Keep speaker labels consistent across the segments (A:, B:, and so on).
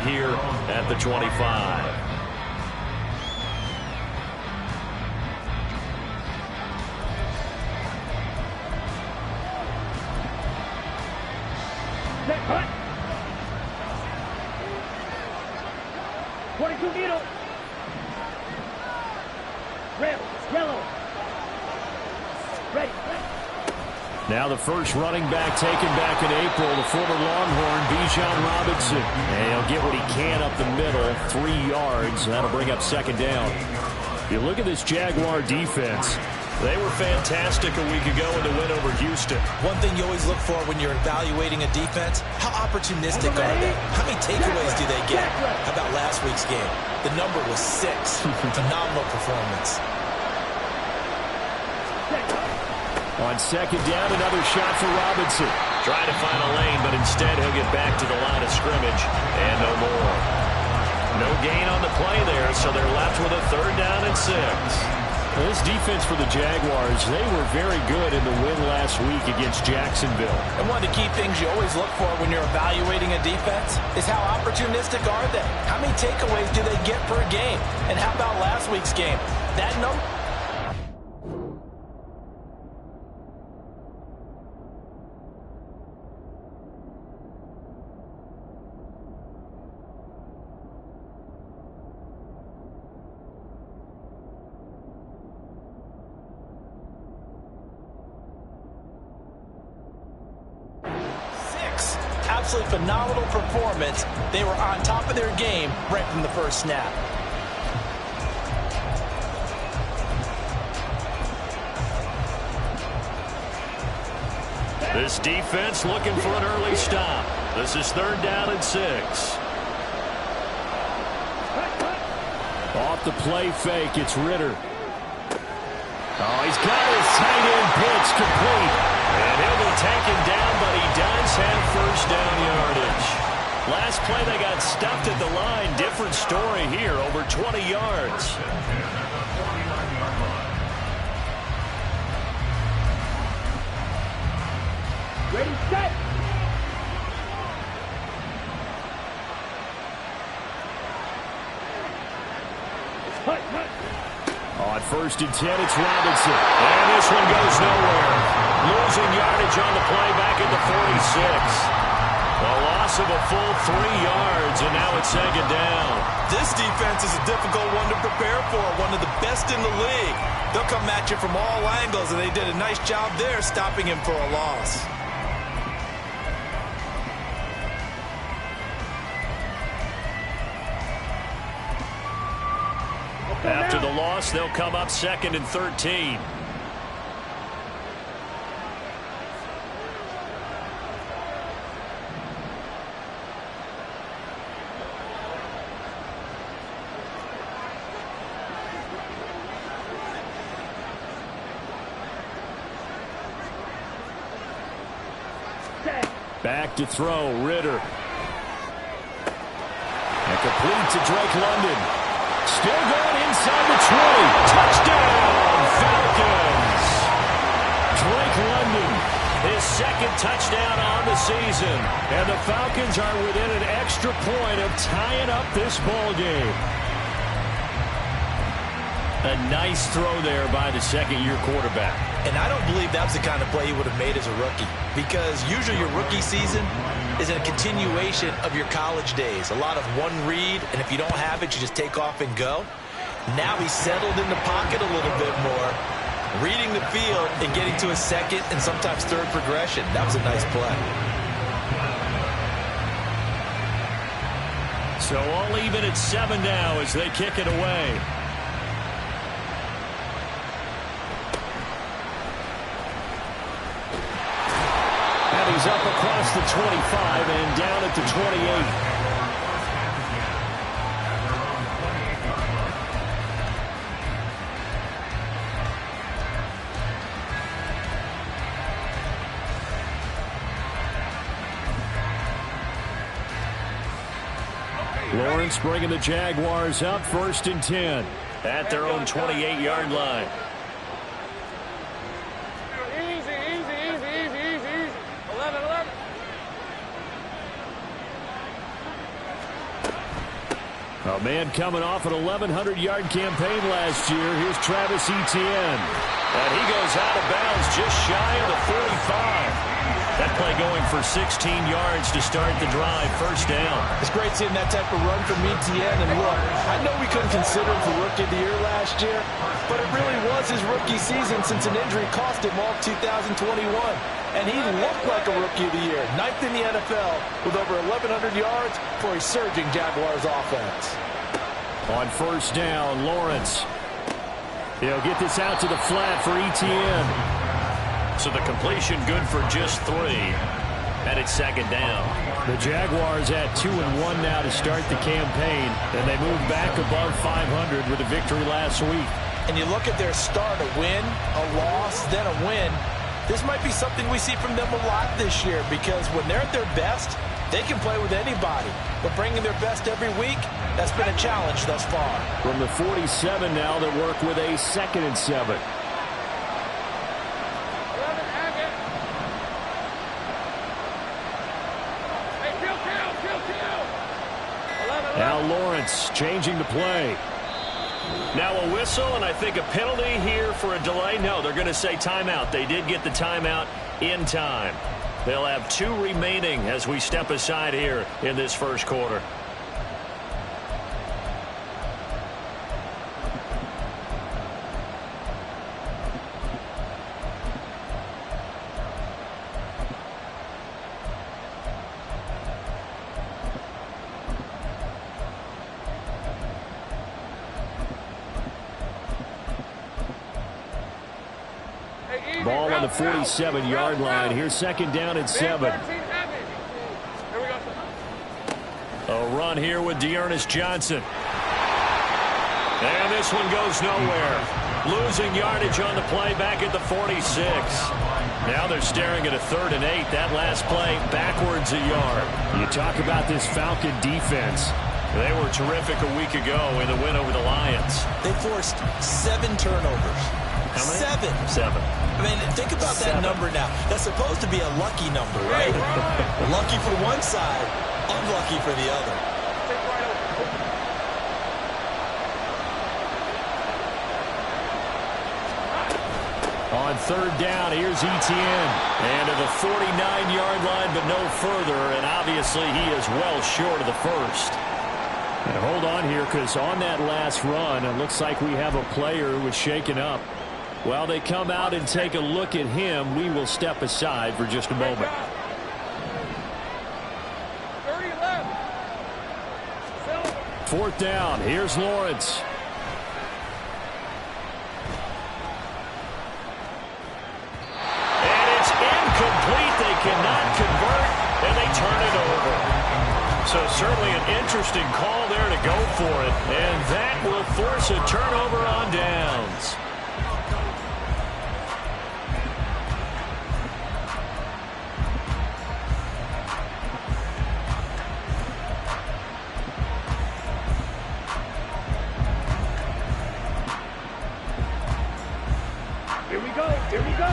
A: here at the 25.
B: Cut. 22 needle. Red, yellow. Ready.
A: Now the first running back taken back in April, the former Longhorn, Bijan Robinson. And he'll get what he can up the middle, 3 yards. That'll bring up second down. You look at this Jaguar defense. They were fantastic a week ago in the win over Houston.
C: One thing you always look for when you're evaluating a defense, how opportunistic are they? How many takeaways do they get? How about last week's game? The number was 6. Phenomenal performance.
A: On second down, another shot for Robinson. Trying to find a lane, but instead he'll get back to the line of scrimmage and no more. No gain on the play there, so they're left with a 3rd down and 6. This defense for the Jaguars, they were very good in the win last week against Jacksonville.
C: And one of the key things you always look for when you're evaluating a defense is how opportunistic are they? How many takeaways do they get per game? And how about last week's game? That number... Absolutely phenomenal performance. They were on top of their game right from the first snap.
A: This defense looking for an early stop. This is 3rd down and 6. Off the play fake, it's Ritter. Oh, he's got his tight end blitz complete. And he'll be taken down, but he does have 1st down yardage. Last play they got stuffed at the line. Different story here, over 20 yards.
B: Ready, set.
A: On 1st and 10, it's Robinson. And this one goes nowhere. Losing yardage on the play back at the 46. A loss of a full 3 yards, and now it's 2nd down.
C: This defense is a difficult one to prepare for, one of the best in the league. They'll come at you from all angles, and they did a nice job there stopping him for a loss.
A: After the loss, they'll come up 2nd and 13. Back to throw, Ritter. And complete to Drake London. Still going inside the 20. Touchdown, Falcons. Drake London, his 2nd touchdown on the season. And the Falcons are within an extra point of tying up this ball game. A nice throw there by the 2nd-year quarterback.
C: And I don't believe that's the kind of play he would have made as a rookie, because usually your rookie season is a continuation of your college days. A lot of one read, and if you don't have it, you just take off and go. Now he's settled in the pocket a little bit more, reading the field and getting to a 2nd and sometimes 3rd progression. That was a nice play.
A: So all even at 7 now as they kick it away. He's up across the 25 and down at the 28. Lawrence bringing the Jaguars up 1st and 10 at their own 28-yard line. A man coming off an 1,100-yard campaign last year. Here's Travis Etienne. And he goes out of bounds just shy of the 45. That play going for 16 yards to start the drive. First down.
D: It's great seeing that type of run from Etienne. And look, I know we couldn't consider him for Rookie of the Year last year, but it really was his rookie season since an injury cost him all 2021. And he looked like a Rookie of the Year. 9th in the NFL with over 1,100 yards for a surging Jaguars offense.
A: On first down, Lawrence. He'll get this out to the flat for Etienne. So the completion good for just 3. And it's second down. The Jaguars at 2-1 now to start the campaign. And they move back above 500 with a victory last week.
D: And you look at their start, a win, a loss, then a win. This might be something we see from them a lot this year, because when they're at their best, they can play with anybody. But bringing their best every week, that's been a challenge thus far.
A: From the 47 now, they work with a 2nd and 7. Now Lawrence changing the play. Now a whistle, and I think a penalty here for a delay. No, they're going to say timeout. They did get the timeout in time. They'll have 2 remaining as we step aside here in this first quarter. Ball on the 47-yard line. Here's second down and 7. A run here with Dearness Johnson. And this one goes nowhere. Losing yardage on the play back at the 46. Now they're staring at a 3rd and 8. That last play backwards a yard. You talk about this Falcon defense. They were terrific a week ago in the win over the Lions.
D: They forced 7 turnovers.
A: How many?
D: 7. I mean, think about that number now. That's supposed to be a lucky number, right? Lucky for one side, unlucky for the other.
A: On 3rd down, here's Etienne. And to the 49-yard line, but no further. And obviously, he is well short of the first. And hold on here, because on that last run, it looks like we have a player who was shaken up. While they come out and take a look at him, we will step aside for just a moment. 4th down. Here's Lawrence. And it's incomplete. They cannot convert, and they turn it over. So certainly an interesting call there to go for it. And that will force a turnover on downs.
B: Here we go.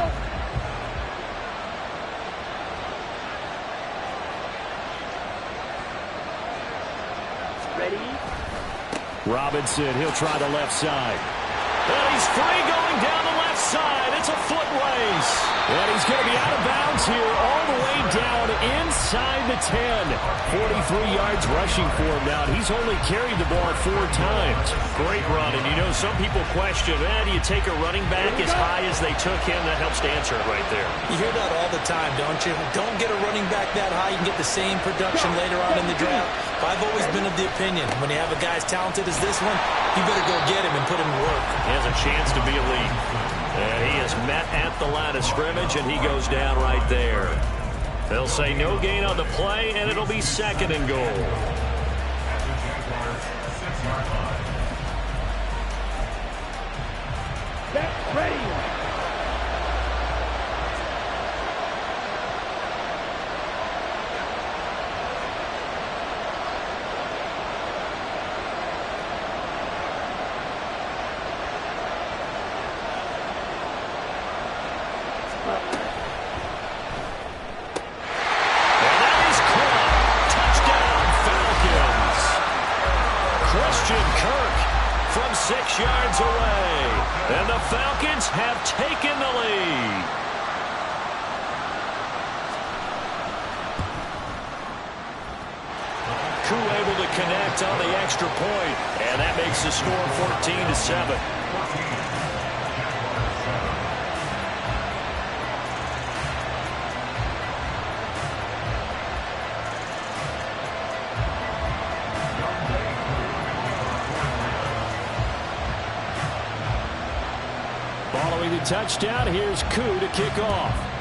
B: Ready?
A: Robinson, he'll try the left side. And he's free going down the left side. It's a foot race. And he's going to be out of bounds here all the way down inside the 10. 43 yards rushing for him now. He's only carried the ball 4 times. Great run. And you know, some people question, do you take a running back as high as they took him? That helps to answer it right there.
D: You hear that all the time, don't you? Don't get a running back that high. You can get the same production later on in the draft. But I've always been of the opinion, when you have a guy as talented as this one, you better go get him and put him to work.
A: He has a chance to be elite. And he is met at the line of scrimmage, and he goes down right there. They'll say no gain on the play, and it'll be 2nd and goal.
B: Set, ready.
A: And the Falcons have taken the lead. Koo able to connect on the extra point, and that makes the score 14-7. Following the touchdown, here's Koo to kick off.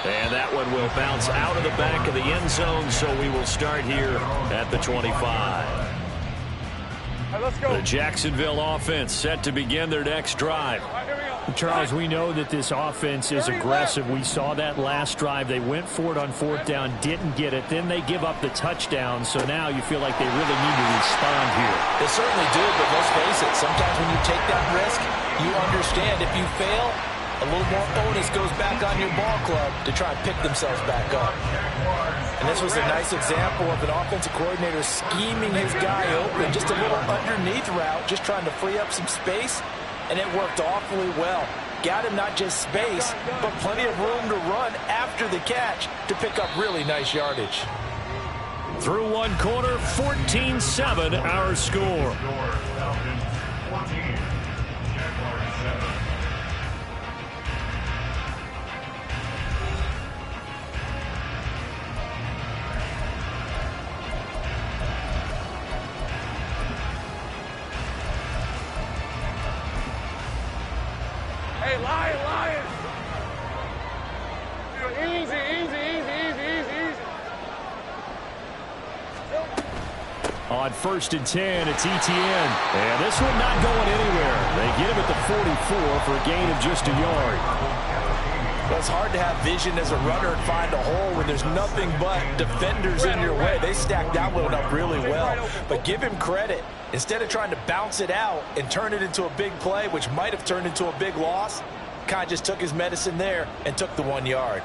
A: And that one will bounce out of the back of the end zone, so we will start here at the 25.
B: Right, let's go.
A: The Jacksonville offense set to begin their next drive.
B: Right, here we go.
E: Charles, we know that this offense is aggressive. We saw that last drive. They went for it on fourth down, didn't get it. Then they give up the touchdown, so now you feel like they really need to respond here.
C: They certainly do, but let's face it, sometimes when you take that risk, you understand if you fail, a little more onus goes back on your ball club to try and pick themselves back up. And this was a nice example of an offensive coordinator scheming his guy open, just a little underneath route, just trying to free up some space, and it worked awfully well. Got him not just space, but plenty of room to run after the catch to pick up really nice yardage.
A: Through one quarter, 14-7 our score.
B: Hey, Lion. Easy.
E: On 1st and 10, it's Etienne. And this one not going anywhere. They get him at the 44 for a gain of just a yard.
C: Well, it's hard to have vision as a runner and find a hole when there's nothing but defenders in your way. They stacked that one up really well. But give him credit. Instead of trying to bounce it out and turn it into a big play, which might have turned into a big loss, Kai just took his medicine there and took the 1 yard.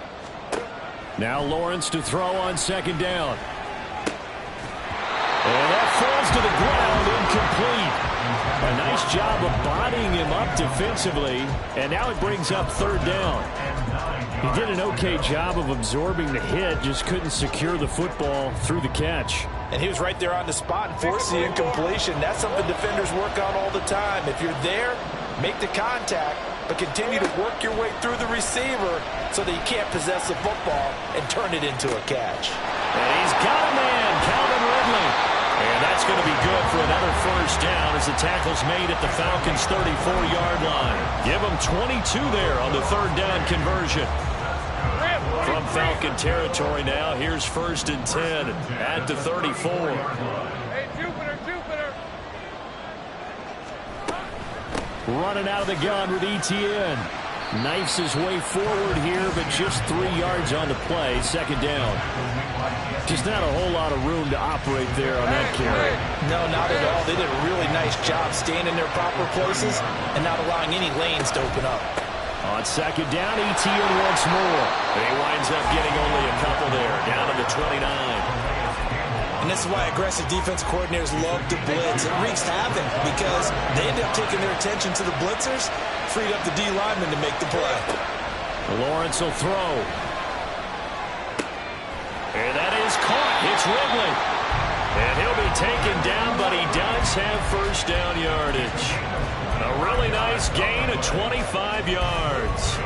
E: Now Lawrence to throw on 2nd down. And that falls to the ground, incomplete. A nice job of bodying him up defensively, and now it brings up 3rd down. He did an okay job of absorbing the hit, just couldn't secure the football through the catch.
C: And he was right there on the spot and forced the incompletion. That's something defenders work on all the time. If you're there, make the contact, but continue to work your way through the receiver so that you can't possess the football and turn it into a catch.
A: And he's got a man, Calvin Ridley. And that's going to be good for another 1st down as the tackle's made at the Falcons' 34-yard line. Give them 22 there on the 3rd down conversion. From Falcon territory now, here's 1st and 10 at the 34.
B: Hey, Jupiter.
E: Running out of the gun with Etienne. Knifes his way forward here, but just 3 yards on the play. 2nd down. Just not a whole lot of room to operate there on that carry.
C: No, not at all. They did a really nice job staying in their proper places and not allowing any lanes to open up.
E: On 2nd down, Etienne once more.
A: He winds up getting only a couple there, down to the 29.
C: And this is why aggressive defense coordinators love to blitz. It wreaks havoc because they end up taking their attention to the blitzers, freed up the D lineman to make the play.
E: Lawrence will throw.
A: And that is caught. It's Ridley. And he'll be taken down, but he does have 1st down yardage. A really nice gain of 25 yards.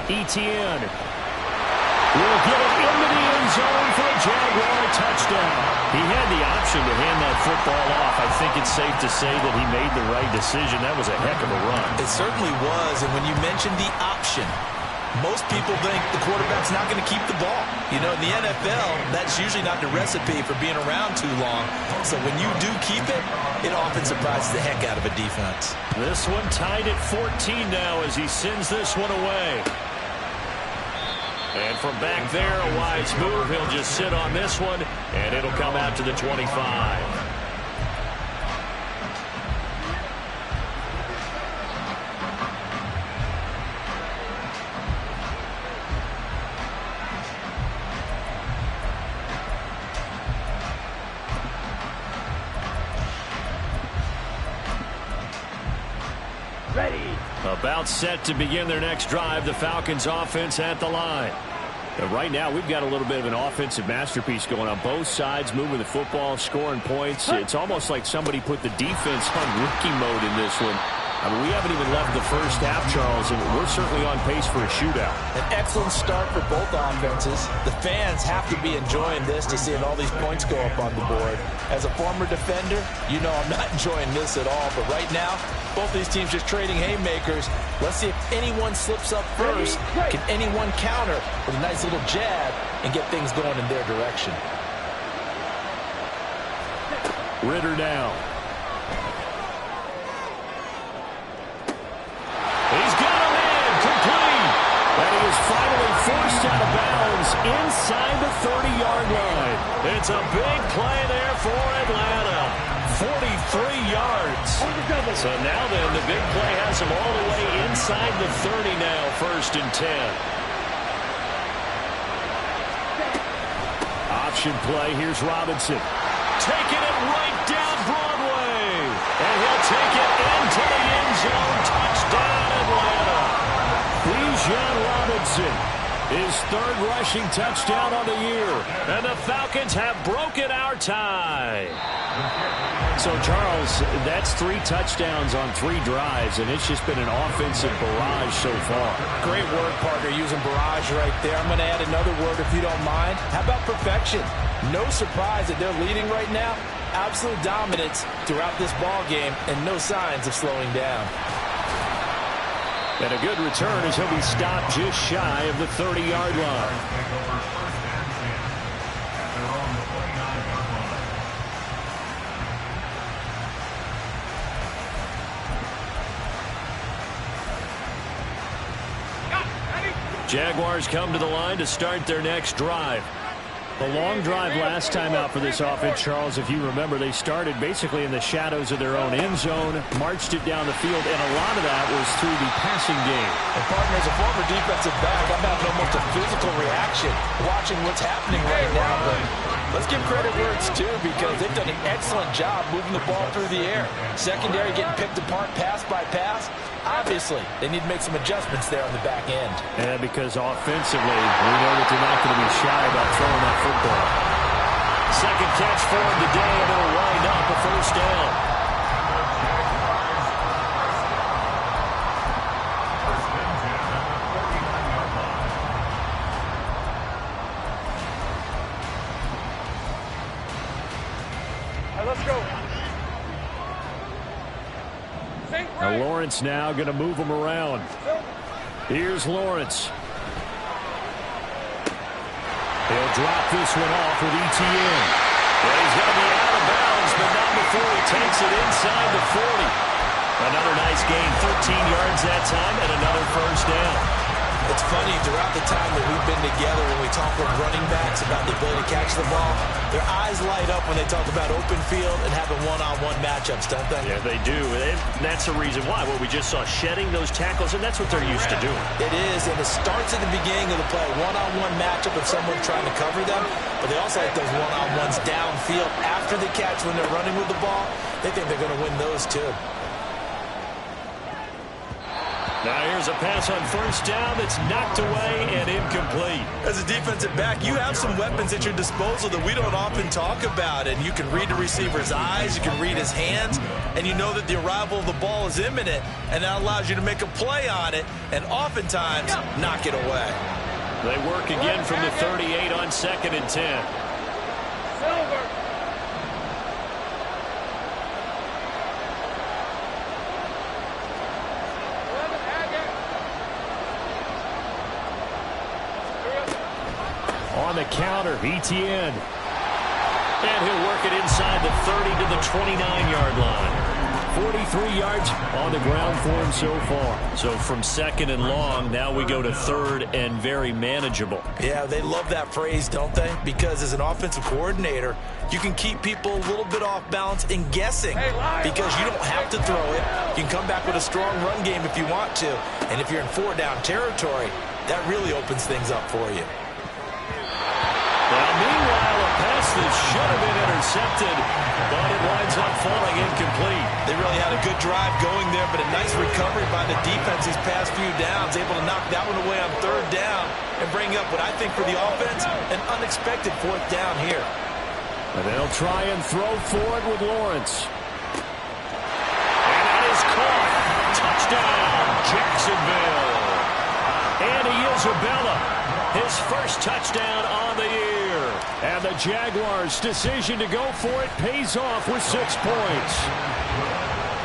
E: Etienne will get it into the end zone for a Jaguar touchdown.
A: He had the option to hand that football off. I think it's safe to say that he made the right decision. That was a heck of a run.
C: It certainly was, and when you mentioned the option, most people think the quarterback's not going to keep the ball. You know, in the NFL, that's usually not the recipe for being around too long. So when you do keep it, it often surprises the heck out of a defense.
A: This one tied at 14 now as he sends this one away. And from back there, a wise move. He'll just sit on this one, and it'll come out to the 25. About set to begin their next drive, the Falcons offense at the line. Right now, we've got a little bit of an offensive masterpiece going on both sides, moving the football, scoring points. It's almost like somebody put the defense on rookie mode in this one. I mean, we haven't even left the first half, Charles, and we're certainly on pace for a shootout.
C: An excellent start for both offenses. The fans have to be enjoying this to seeing all these points go up on the board. As a former defender, you know I'm not enjoying this at all. But right now, both these teams just trading haymakers. Let's see if anyone slips up first. Can anyone counter with a nice little jab and get things going in their direction?
A: Ritter now. He's got him in, complete. And he is finally forced out of bounds inside the 30-yard line. It's a big play there for Atlanta. 43 yards. So now then, the big play has him all the way inside the 30 now, 1st and 10. Option play, here's Robinson. Taking it right down Broadway. And he'll take it into the end zone. Touchdown, Atlanta. Bijan Robinson, his 3rd rushing touchdown on the year. And the Falcons have broken our tie. So, Charles, that's 3 touchdowns on 3 drives, and it's just been an offensive barrage so far.
C: Great work, partner, using barrage right there. I'm going to add another word if you don't mind. How about perfection? No surprise that they're leading right now. Absolute dominance throughout this ball game, and no signs of slowing down.
A: And a good return as he'll be stopped just shy of the 30-yard line. Jaguars come to the line to start their next drive. A long drive last time out for this offense, Charles. If you remember, they started basically in the shadows of their own end zone, marched it down the field, and a lot of that was through the passing game.
C: And, partner, as a former defensive back, I'm having almost a physical reaction watching what's happening right now. But let's give credit where it's due, because they've done an excellent job moving the ball through the air. Secondary getting picked apart pass by pass. Obviously, they need to make some adjustments there on the back end.
A: And because offensively, we know that they're not going to be shy about throwing that football. Second catch for him today, and it'll wind up a 1st down.
B: Let's go.
A: Now Lawrence now going to move him around. Here's Lawrence. He'll drop this one off with ETN. Well, he's going to be out of bounds, but not before he takes it inside the 40. Another nice gain, 13 yards that time, and another 1st down.
C: It's funny, throughout the time that we've been together, when we talk with running backs about the ability to catch the ball, their eyes light up when they talk about open field and having one-on-one matchups, don't they?
A: Yeah, they do. And that's the reason why. Well, we just saw shedding those tackles, and that's what they're used to doing.
C: It is, and it starts at the beginning of the play. One-on-one matchup of someone trying to cover them, but they also like those one-on-ones downfield after the catch when they're running with the ball. They think they're going to win those, too.
A: Now here's a pass on 1st down that's knocked away and incomplete.
C: As a defensive back, you have some weapons at your disposal that we don't often talk about. And you can read the receiver's eyes, you can read his hands, and you know that the arrival of the ball is imminent. And that allows you to make a play on it and oftentimes knock it away.
A: They work again from the 38 on 2nd and 10.
B: Silver.
A: On the counter, ETN. And he'll work it inside the 30 to the 29-yard line. 43 yards on the ground for him so far. So from 2nd and long, now we go to 3rd and very manageable.
C: Yeah, they love that phrase, don't they? Because as an offensive coordinator, you can keep people a little bit off balance and guessing because you don't have to throw it. You can come back with a strong run game if you want to. And if you're in 4-down territory, that really opens things up for you.
A: Now, meanwhile, a pass that should have been intercepted, but it winds up falling incomplete.
C: They really had a good drive going there, but a nice recovery by the defense these past few downs, able to knock that one away on third down and bring up what I think for the offense, an unexpected fourth down here.
E: And they'll try and throw for it with Lawrence. And that is caught. Touchdown, Jacksonville. And Isabella, his first touchdown on the year. And the Jaguars' decision to go for it pays off with 6 points.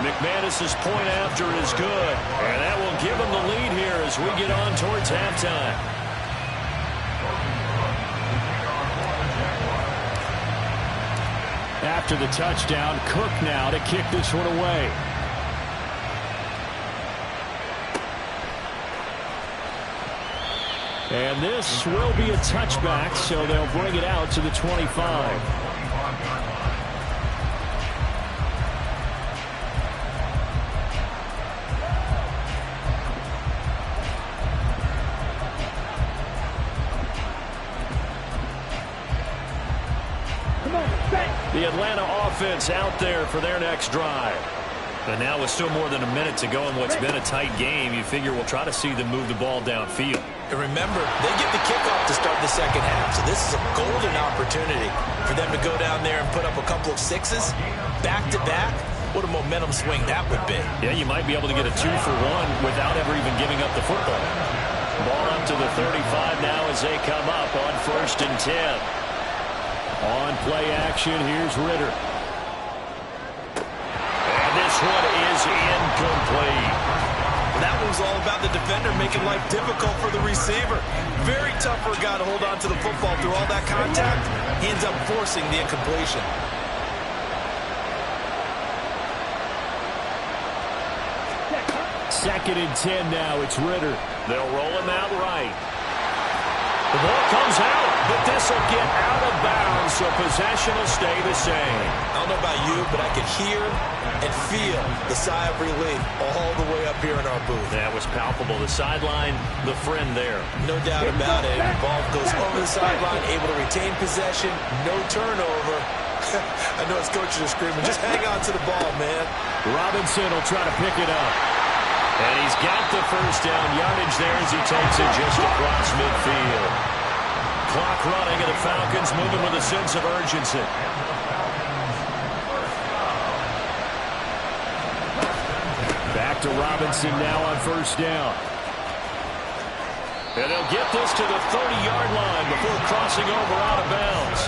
E: McManus's point after is good, and that will give him the lead here as we get on towards halftime. After the touchdown, Cook now to kick this one away. And this will be a touchback, so they'll bring it out to the 25. The Atlanta offense out there for their next drive.
A: And now with still more than a minute to go in what's been a tight game, you figure we'll try to see them move the ball downfield.
C: And remember, they get the kickoff to start the second half, so this is a golden opportunity for them to go down there and put up a couple of sixes back-to-back. What a momentum swing that would be.
A: Yeah, you might be able to get a 2-for-1 without ever even giving up the football. Ball up to the 35 now as they come up on 1st and 10.
E: On play action, here's Ritter.
A: And this one is incomplete.
C: That one's all about the defender making life difficult for the receiver. Very tough for a guy to hold on to the football through all that contact. He ends up forcing the incompletion.
E: Second and 10 now, it's Ritter.
A: They'll roll him out right. The ball comes out, but this will get out of bounds, so possession will stay the same.
C: I don't know about you, but I could hear and feel the sigh of relief all the way up here in our booth.
A: That was palpable. The sideline, the friend there.
C: No doubt about it. The ball goes over the sideline, able to retain possession, no turnover. I know his coaches are screaming, just hang on to the ball, man.
E: Robinson will try to pick it up.
A: And he's got the first down yardage there as he takes it just across midfield. Clock running, and the Falcons moving with a sense of urgency.
E: Back to Robinson now on 1st down.
A: And they'll get this to the 30-yard line before crossing over out of bounds.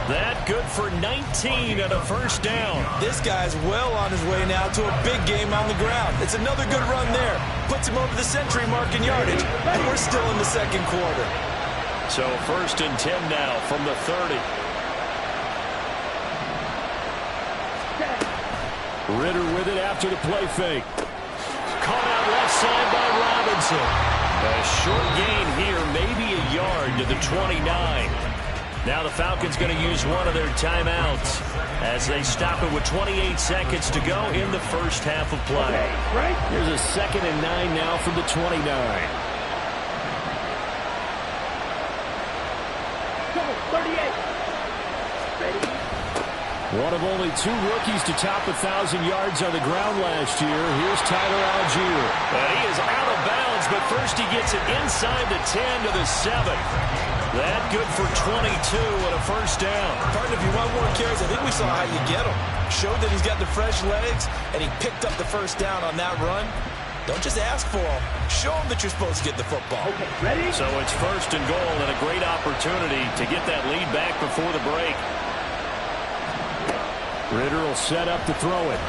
A: That good for 19 and a 1st down.
C: This guy's well on his way now to a big game on the ground. It's another good run there. Puts him over the century mark in yardage, and we're still in the second quarter.
A: So 1st and 10 now from the 30.
E: Ritter with it after the play fake.
A: Caught out left side by Robinson. A short gain here, maybe a yard to the 29. Now the Falcons going to use one of their timeouts as they stop it with 28 seconds to go in the first half of play.
E: Here's a 2nd and 9 now from the 29. One of only 2 rookies to top 1,000 yards on the ground last year. Here's Tyler Algier.
A: And he is out of bounds, but first he gets it inside the 10 to the 7. That good for 22 and a 1st down.
C: Partner, if you want more carries, I think we saw how you get him. Showed that he's got the fresh legs, and he picked up the 1st down on that run. Don't just ask for him. Show him that you're supposed to get the football.
B: Okay, ready?
A: So it's 1st and goal and a great opportunity to get that lead back before the break.
E: Ritter will set up to throw it.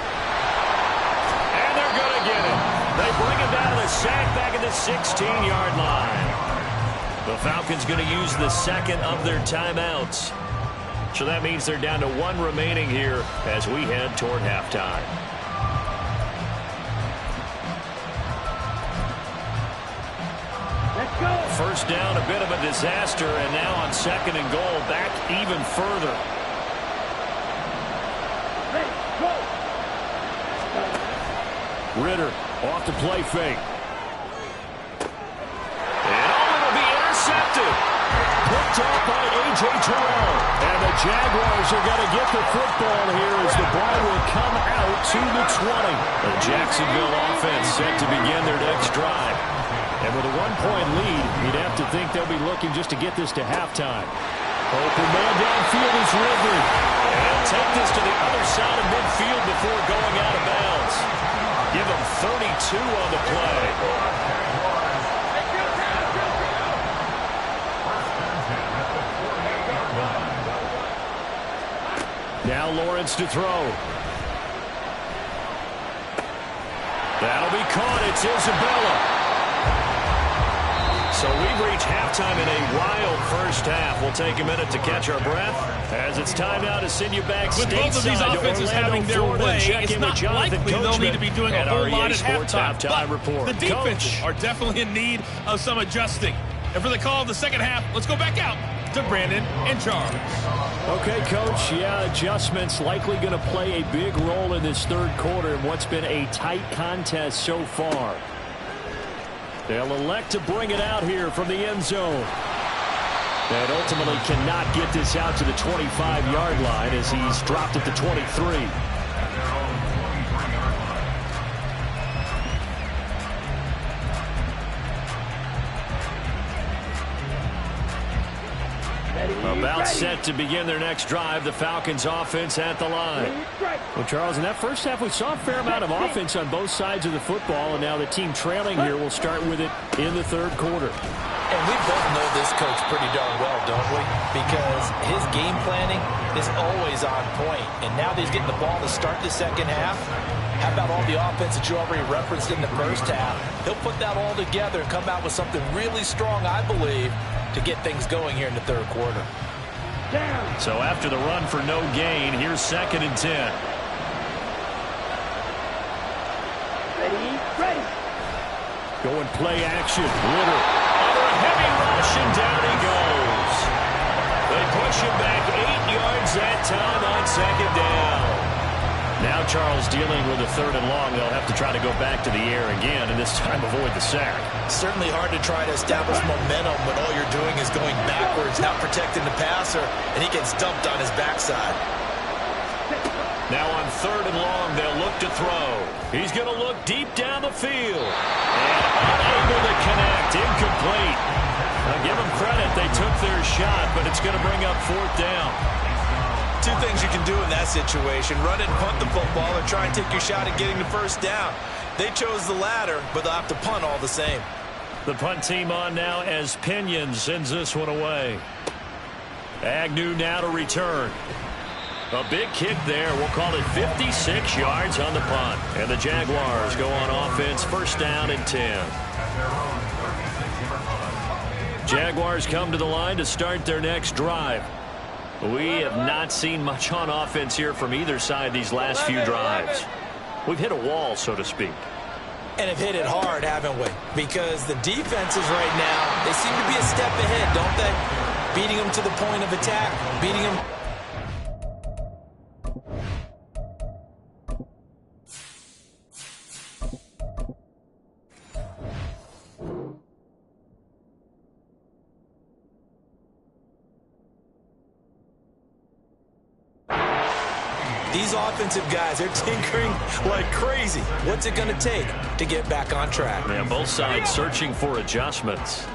A: And they're going to get it. They bring him down to the sack back at the 16-yard line. The Falcons going to use the second of their timeouts. So that means they're down to 1 remaining here as we head toward halftime.
B: Let's go.
A: 1st down, a bit of a disaster, and now on 2nd and goal, back even further.
B: Ready, go.
E: Ritter off the play fake.
A: And it'll be intercepted. Put
E: picked off by A.J. Terrell. And the Jaguars are going to get the football here as the ball will come out to the 20. The Jacksonville offense set to begin their next drive. And with a 1-point lead, you'd have to think they'll be looking just to get this to halftime. Open man downfield is Ridley.
A: And take this to the other side of midfield before going out of bounds. Give him 32 on the play.
E: Now Lawrence to throw. That'll be caught. It's Isabella.
A: So we've reached halftime in a wild first half. We'll take a minute to catch our breath as it's time now to send you back stateside.
F: With both of these offenses having their way, it's not likely they'll need to be doing a whole lot at halftime. But the defenses are definitely in need of some adjusting. And for the call of the second half, let's go back out to Brandon and Charles.
E: Okay, Coach. Yeah, adjustments likely going to play a big role in this third quarter in what's been a tight contest so far. They'll elect to bring it out here from the end zone. And ultimately cannot get this out to the 25-yard line as he's dropped at the 23. About set to begin their next drive, the Falcons offense at the line. Well, Charles, in that first half, we saw a fair amount of offense on both sides of the football, and now the team trailing here will start with it in the third quarter.
C: And we both know this coach pretty darn well, don't we? Because his game planning is always on point. And now that he's getting the ball to start the second half, how about all the offense that you already referenced in the first half? He'll put that all together and come out with something really strong, I believe, to get things going here in the third quarter.
A: So after the run for no gain, here's 2nd and 10.
B: Ready.
E: Going play action. Ritter.
A: Under a heavy rush, and down he goes. They push him back 8 yards that time on 2nd down. Now Charles dealing with a 3rd and long. They'll have to try to go back to the air again, and this time avoid the sack.
C: Certainly hard to try to establish momentum when all you're doing is going backwards, not protecting the passer, and he gets dumped on his backside.
A: Now on 3rd and long, they'll look to throw. He's going to look deep down the field. And unable to connect. Incomplete. I'll give them credit. They took their shot, but it's going to bring up 4th down.
C: Two things you can do in that situation: run it and punt the football, or try and take your shot at getting the first down. They chose the latter, but they'll have to punt all the same.
A: The punt team on now as Pinion sends this one away. Agnew now to return. A big kick there. We'll call it 56 yards on the punt. And the Jaguars go on offense, 1st down and 10. Jaguars come to the line to start their next drive. We have not seen much on offense here from either side these last few drives. We've hit a wall, so to speak.
C: And have hit it hard, haven't we? Because the defenses right now, they seem to be a step ahead, don't they? Beating them to the point of attack, beating them. These offensive guys, they're tinkering like crazy. What's it going to take to get back on track?
A: Yeah, both sides searching for adjustments.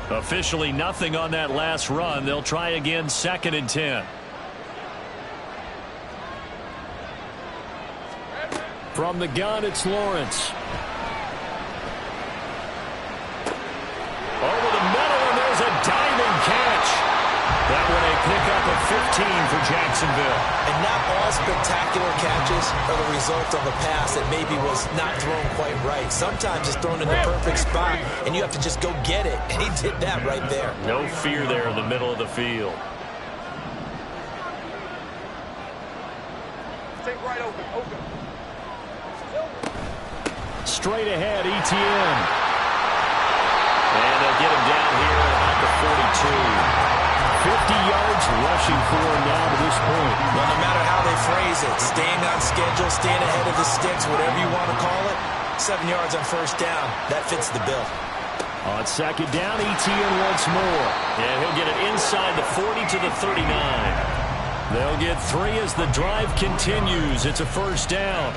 A: Officially nothing on that last run. They'll try again, 2nd and 10.
E: From the gun, it's Lawrence.
A: Over the middle, and there's a diving catch. That one a pickup of 15 for Jacksonville.
C: And not all spectacular catches are the result of a pass that maybe was not thrown quite right. Sometimes it's thrown in the perfect spot, and you have to just go get it. And he did that right there.
A: No fear there in the middle of the field.
B: Take right open.
E: Straight ahead, ETN.
A: And they'll get him down here at about the 42.
E: 50 yards rushing for him now to this point.
C: Well, no matter how they phrase it, staying on schedule, staying ahead of the sticks, whatever you want to call it, 7 yards on 1st down, that fits the bill.
E: On second down, Etienne once more.
A: And he'll get it inside the 40 to the 39.
E: They'll get 3 as the drive continues. It's a first down.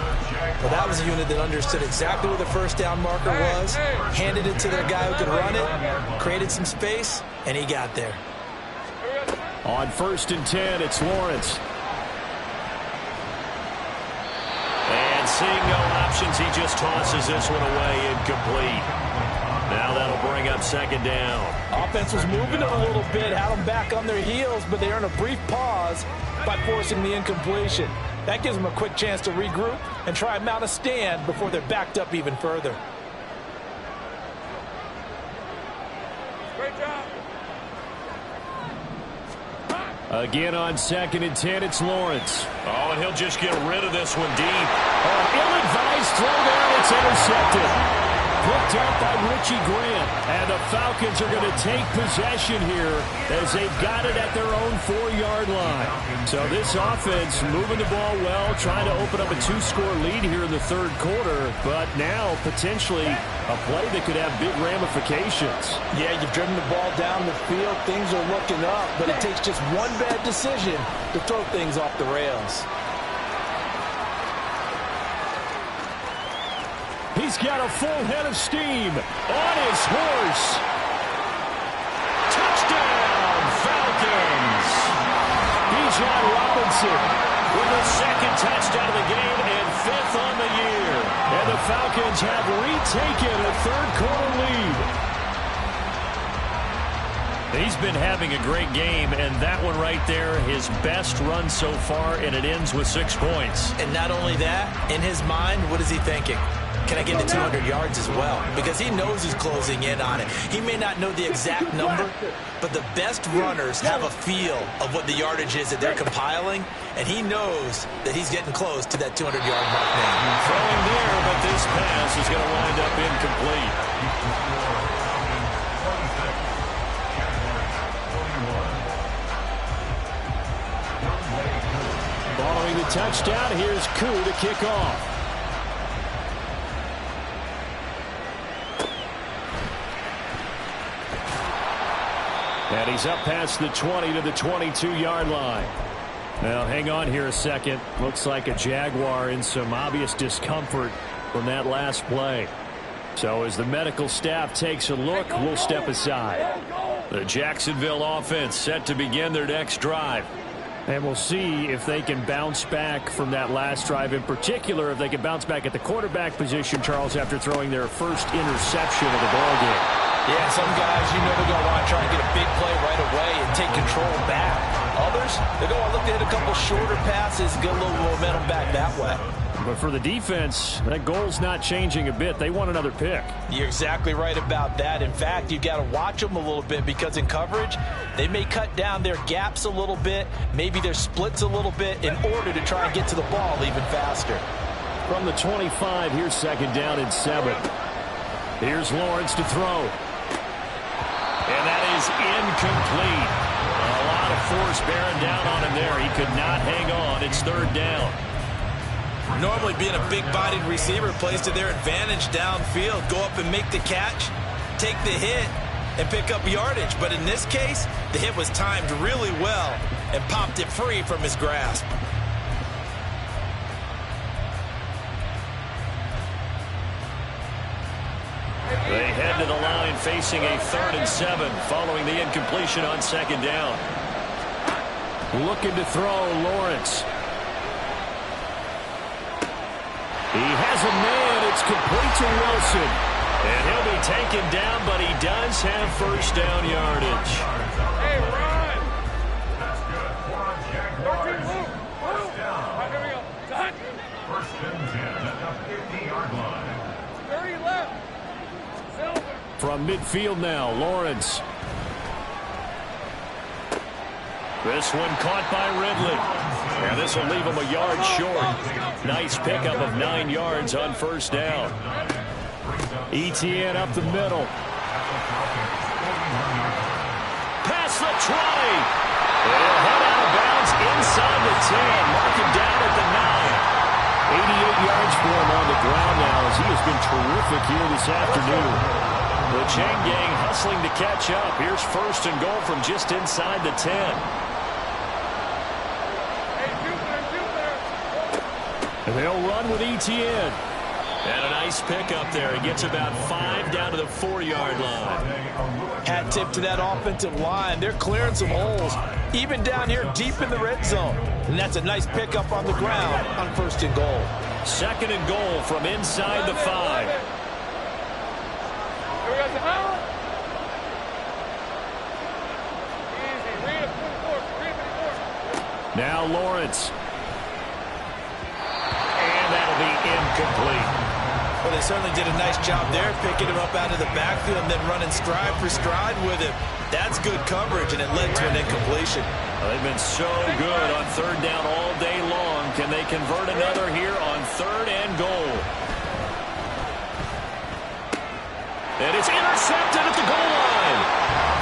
C: Well, that was a unit that understood exactly where the first down marker was, handed it to their guy who could run it, created some space, and he got there.
E: On 1st and 10, it's Lawrence.
A: And seeing no options, he just tosses this one away, incomplete. Now that'll bring up second down.
D: Offense was moving it a little bit, had them back on their heels, but they earned a brief pause by forcing the incompletion. That gives them a quick chance to regroup and try and mount a stand before they're backed up even further.
B: Great job.
E: Again on 2nd and 10, it's Lawrence.
A: Oh, and he'll just get rid of this one deep.
E: Ill-advised throw there, it's intercepted. Picked up by Richie Grant. And the Falcons are going to take possession here as they've got it at their own 4-yard line. So this offense moving the ball well, trying to open up a 2-score lead here in the 3rd quarter. But now potentially a play that could have big ramifications.
D: Yeah, you've driven the ball down the field. Things are looking up, but it takes just one bad decision to throw things off the rails.
E: He's got a full head of steam on his horse. Touchdown, Falcons. Bijan Robinson with the 2nd touchdown of the game and 5th on the year. And the Falcons have retaken a 3rd quarter lead. He's been having a great game, and that one right there, his best run so far, and it ends with 6 points.
C: And not only that, in his mind, what is he thinking? Can I get to 200 yards as well? Because he knows he's closing in on it. He may not know the exact number, but the best runners have a feel of what the yardage is that they're compiling, and he knows that he's getting close to that 200-yard mark now.
A: Throwing there, but this pass is going to wind up incomplete.
E: Following the touchdown, here's Koo to kick off. And he's up past the 20 to the 22-yard line. Now, hang on here a second. Looks like a Jaguar in some obvious discomfort from that last play. So as the medical staff takes a look, we'll step aside. The Jacksonville offense set to begin their next drive. And we'll see if they can bounce back from that last drive. In particular, if they can bounce back at the quarterback position, Charles, after throwing their first interception of the ballgame.
D: Yeah, some guys, you know, they're going to want to try and get a big play right away and take control back. Others, they're going to look to hit a couple shorter passes, get a little momentum back that way.
E: But for the defense, that goal's not changing a bit. They want another pick.
D: You're exactly right about that. In fact, you've got to watch them a little bit because in coverage, they may cut down their gaps a little bit, maybe their splits a little bit in order to try and get to the ball even faster.
E: From the 25, here's 2nd down and 7. Here's Lawrence to throw.
A: And that is incomplete. A lot of force bearing down on him there. He could not hang on. It's 3rd down.
C: Normally being a big-bodied receiver plays to their advantage downfield. Go up and make the catch, take the hit, and pick up yardage. But in this case, the hit was timed really well and popped it free from his grasp.
A: They head to the line facing a 3rd and 7 following the incompletion on 2nd down.
E: Looking to throw, Lawrence. He has a man. It's complete to Wilson.
A: And he'll be taken down, but he does have first down yardage.
B: Hey, run! That's good. Move. Right, here we go. Done.
G: 1st and 10 at the 50-yard line.
B: 30 left. Silver.
E: From midfield now, Lawrence.
A: This one caught by Ridley. And this will leave him a yard short. Nice pickup of 9 yards on first down.
E: Etienne up the middle.
A: Past the 20. It'll head out of bounds inside the 10. Mark him down at the 9.
E: 88 yards for him on the ground now as he has been terrific here this afternoon.
A: The chain gang hustling to catch up. Here's first and goal from just inside the 10.
E: And they'll run with ETN.
A: And a nice pickup there. He gets about 5 down to the 4-yard line.
D: Hat tip to that offensive line. They're clearing some holes, even down here deep in the red zone. And that's a nice pickup on the ground on first and goal.
A: Second and goal from inside the 5.
E: Now Lawrence.
A: And that'll be incomplete.
C: Well, they certainly did a nice job there, picking him up out of the backfield and then running stride for stride with him. That's good coverage, and it led to an incompletion.
A: Well, they've been so good on third down all day long. Can they convert another here on third and goal? And it's intercepted at the goal line.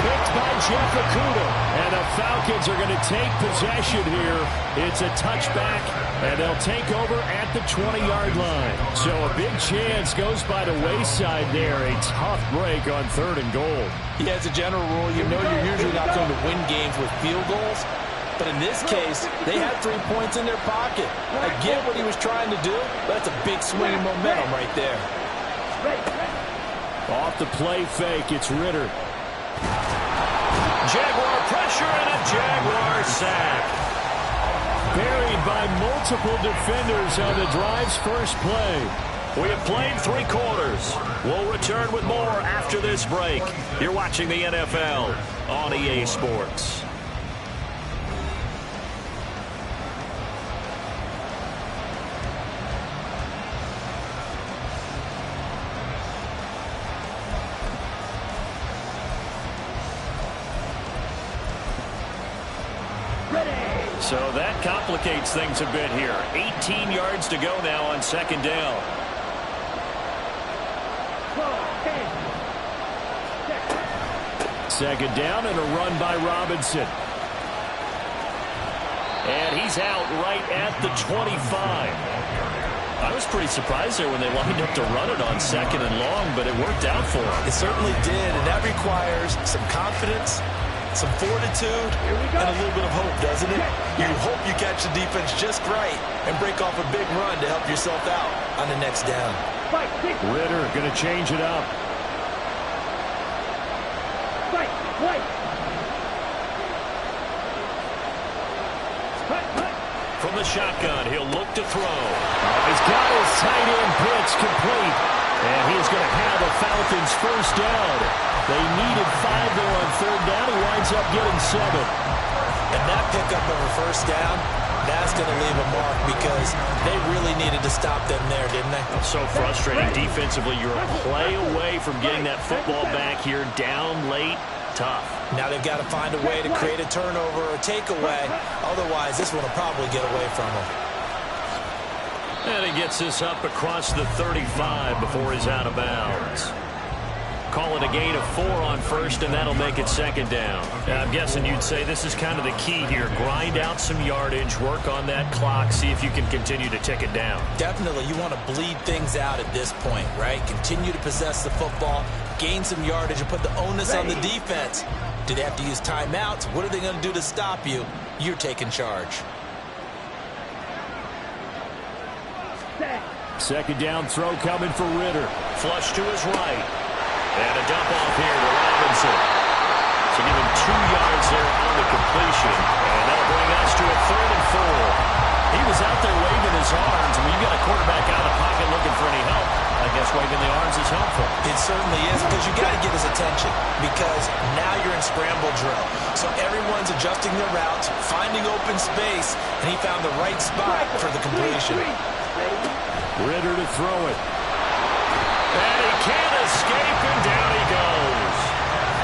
E: Picked by Jeff Okudah. And the Falcons are going to take possession here. It's a touchback, and they'll take over at the 20-yard line. So a big chance goes by the wayside there. A tough break on third and goal.
D: Yeah, as a general rule, you know you're usually not going to win games with field goals. But in this case, they had 3 points in their pocket. I get what he was trying to do, but that's a big swing of momentum right there.
E: Off the play fake, it's Ritter.
A: Jaguar pressure and a Jaguar sack.
E: Buried by multiple defenders on the drive's first play.
A: We have played 3 quarters. We'll return with more after this break. You're watching the NFL on EA Sports. So that complicates things a bit here. 18 yards to go now on second down.
E: Second down and a run by Robinson.
A: And he's out right at the 25. I was pretty surprised there when they lined up to run it on second and long, but it worked out for him.
C: It certainly did, and that requires some confidence, some fortitude, and a little bit of hope, doesn't it? You hope you catch the defense just right and break off a big run to help yourself out on the next down.
E: Ritter going to change it up.
A: From the shotgun, he'll look to throw.
E: He's got his tight end pitch complete. And he's going to have the Falcons first down. They needed 5 there on third down. He winds up getting 7.
C: And that pickup of a first down, that's going to leave a mark because they really needed to stop them there, didn't they?
A: So frustrating defensively. You're a play away from getting that football back here down late. Tough.
C: Now they've got to find a way to create a turnover or takeaway. Otherwise, this one will probably get away from them.
A: And he gets this up across the 35 before he's out of bounds. Call it a gain of 4 on first, and that'll make it second down. I'm guessing you'd say this is kind of the key here. Grind out some yardage, work on that clock, see if you can continue to tick it down.
C: Definitely. You want to bleed things out at this point, right? Continue to possess the football, gain some yardage, and put the onus on the defense. Do they have to use timeouts? What are they going to do to stop you? You're taking charge.
E: Second down throw coming for Ritter.
A: Flush to his right. And a dump off here to Robinson. So give him 2 yards there on the completion. And that'll bring us to a 3rd and 4. He was out there waving his arms. I mean, you got a quarterback out of the pocket looking for any help. I guess waving the arms is helpful.
C: It certainly is, because you got to get his attention, because now you're in scramble drill. So everyone's adjusting their routes, finding open space, and he found the right spot for the completion.
E: Ritter to throw it.
A: And he can't escape, and down he goes.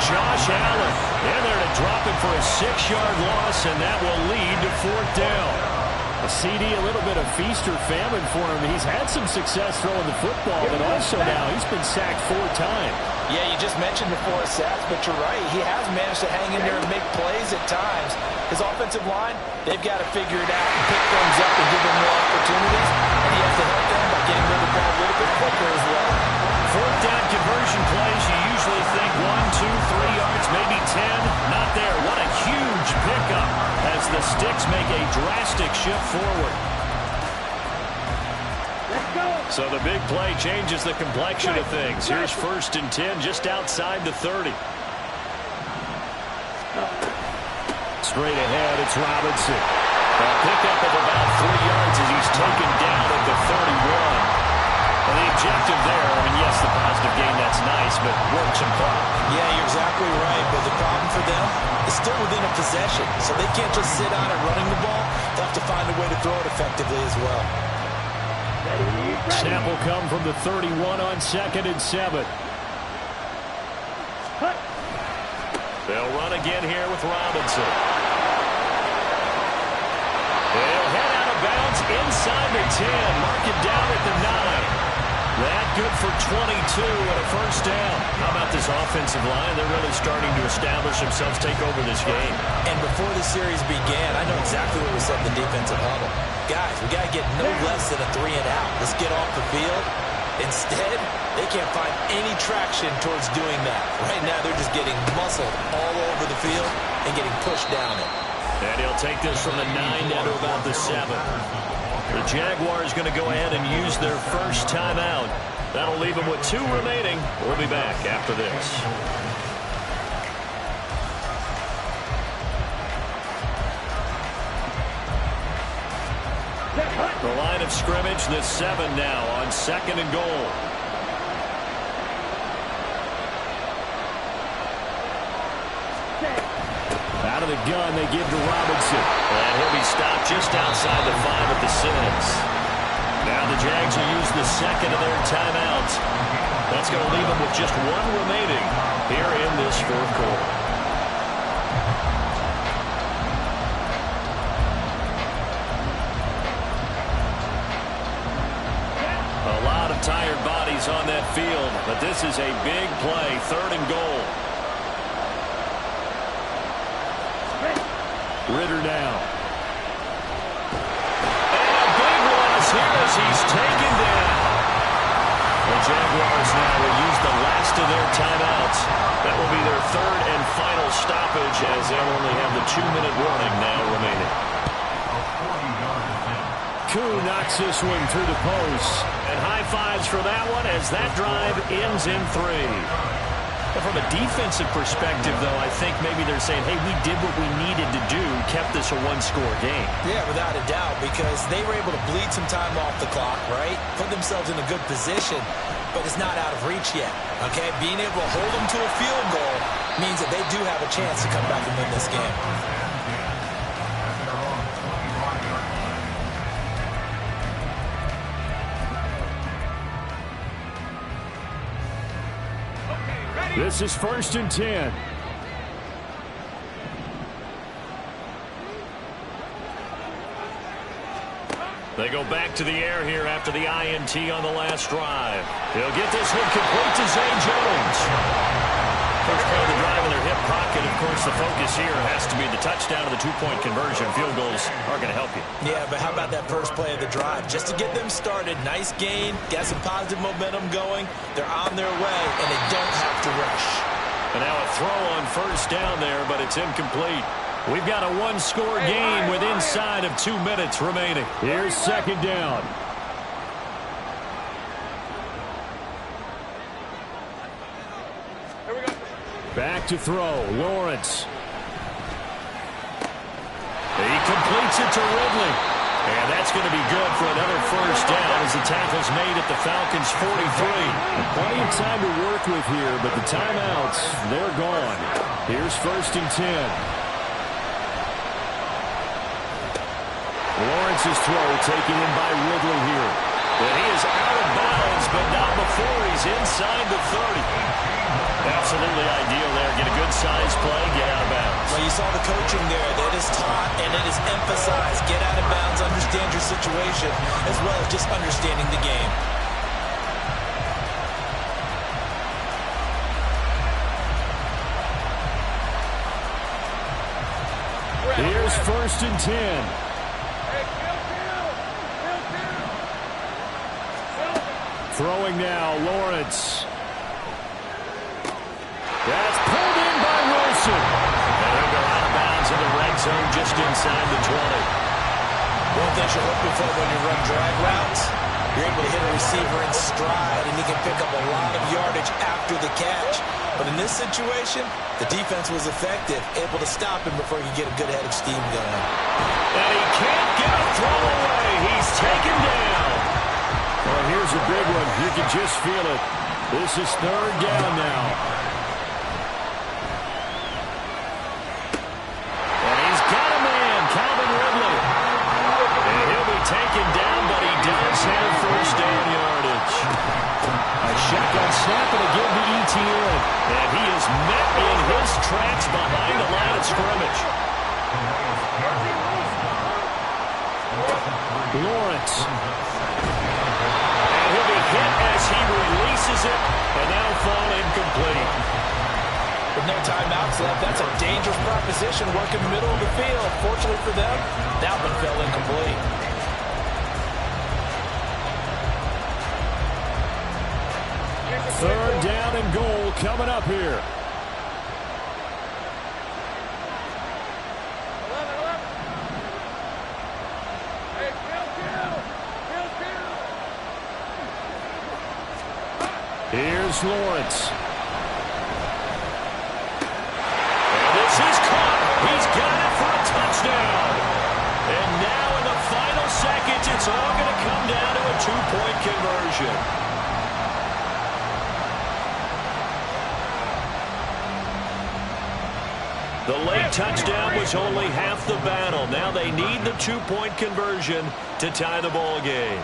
A: Josh Allen in there to drop it for a 6-yard loss, and that will lead to 4th down.
E: A CD, a little bit of feast or famine for him. He's had some success throwing the football, but also now he's been sacked 4 times.
D: Yeah, you just mentioned the 4 sacks, but you're right. He has managed to hang in there and make plays at times. His offensive line, they've got to figure it out and pick things up and give them more opportunities. And he has to help them by getting rid of the ball a little bit quicker as well.
A: 4th down conversion plays, you shift forward. So the big play changes the complexion of things. Here's 1st and 10 just outside the 30.
E: Straight ahead, it's Robinson.
A: A pickup of about 3 yards as he's taken down at the 31. Well, the objective there, I mean, yes, the positive gain, that's nice, but work some clock.
C: Yeah, you're exactly right, but the problem for them is still within a possession, so they can't just sit on it running the ball. They'll have to find a way to throw it effectively as well.
E: Snap will come from the 31 on 2nd and 7.
A: They'll run again here with Robinson. They'll head out of bounds inside the 10. Mark it down at the 9. That good for 22 and a 1st down. How about this offensive line? They're really starting to establish themselves, take over this game.
C: And before the series began, I know exactly what we said in the defensive huddle. Guys, we got to get no less than a 3 and out. Let's get off the field. Instead, they can't find any traction towards doing that. Right now, they're just getting muscled all over the field and getting pushed down it.
A: And he'll take this from the 9 down to about the 7. The Jaguars going to go ahead and use their first timeout. That'll leave them with 2 remaining. We'll be back after this. The line of scrimmage, the 7 now on 2nd and goal.
E: Out of the gun, they give to Robinson.
A: And he'll be stopped just outside the 5 at the 6. Now the Jags will use the 2nd of their timeouts. That's going to leave them with just 1 remaining here in this 4th quarter. A lot of tired bodies on that field, but this is a big play, 3rd and goal.
E: Ritter now.
A: And a big loss here as he's taken down. The Jaguars now will use the last of their timeouts. That will be their 3rd and final stoppage as they'll only have the 2-minute warning now remaining.
E: Koo knocks this one through the post.
A: And high fives for that one as that drive ends in 3. From a defensive perspective, though, I think maybe they're saying, hey, we did what we needed to do, kept this a 1-score game.
C: Yeah, without a doubt, because they were able to bleed some time off the clock, right? Put themselves in a good position, but it's not out of reach yet, okay? Being able to hold them to a field goal means that they do have a chance to come back and win this game.
E: This is 1st and 10.
A: They go back to the air here after the INT on the last drive. He'll get this one complete to Zay Jones. First play of the drive in their hip pocket. Of course, the focus here has to be the touchdown of the 2-point conversion. Field goals are going to help you.
C: Yeah, but how about that first play of the drive? Just to get them started, nice gain, got some positive momentum going. They're on their way, and they don't have to rush.
A: And now a throw on 1st down there, but it's incomplete. We've got a 1-score game with inside of 2 minutes remaining.
E: Here's 2nd down. Back to throw. Lawrence.
A: He completes it to Ridley. And that's going to be good for another 1st down as the tackle's made at the Falcons' 43.
E: Plenty of time to work with here, but the timeouts, they're gone. Here's 1st and 10. Lawrence's throw taken in by Ridley here.
A: And he is out of bounds, but not before he's inside the 30. Absolutely ideal there. Get a good size play, get out of bounds.
C: Well, you saw the coaching there. That is taught and it is emphasized. Get out of bounds, understand your situation, as well as just understanding the game.
E: Here's 1st and 10. Throwing now, Lawrence. That's pulled in by Wilson.
A: And he'll go out of bounds in the red zone just inside the 20.
C: One thing you're looking for when you run drag routes, you're able to hit a receiver in stride, and he can pick up a lot of yardage after the catch. But in this situation, the defense was effective, able to stop him before he could get a good head of steam going.
A: And he can't get a throw away. He's taken down.
E: Well, here's a big one. You can just feel it. This is third down now.
A: And he's got a man, Calvin Ridley. And he'll be taken down, but he does have first down yardage.
E: A shotgun snap and again to ETN.
A: And he is met in his tracks behind the line of scrimmage.
E: Lawrence.
A: And he'll be hit as he releases it, and that'll fall incomplete.
C: With no timeouts left, that's a dangerous proposition working the middle of the field. Fortunately for them, that one fell incomplete.
E: Third down and goal coming up here. Here's Lawrence.
A: And this is caught. He's got it for a touchdown. And now in the final seconds, it's all going to come down to a two-point conversion. The late touchdown was only half the battle. Now they need the two-point conversion to tie the ball game.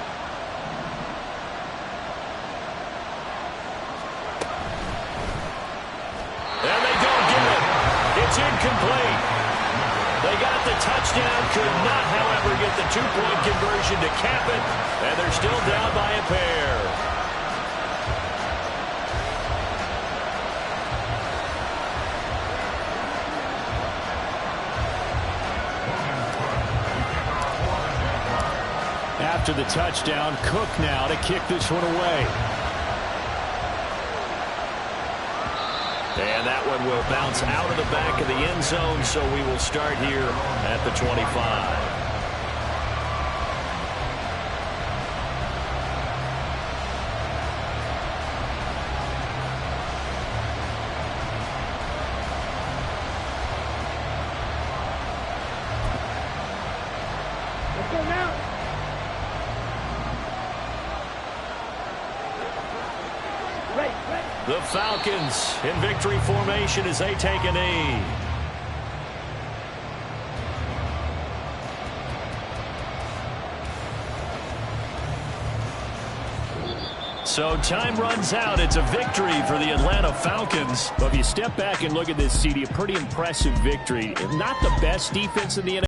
A: And they don't get it. It's incomplete. They got the touchdown, could not, however, get the two-point conversion to cap it, and they're still down by a pair.
E: After the touchdown, Cook now to kick this one away.
A: And that one will bounce out of the back of the end zone, so we will start here at the 25. The Falcons in victory formation as they take a knee. So time runs out. It's a victory for the Atlanta Falcons.
E: But if you step back and look at this, CD, a pretty impressive victory. Not the best defense in the NFL.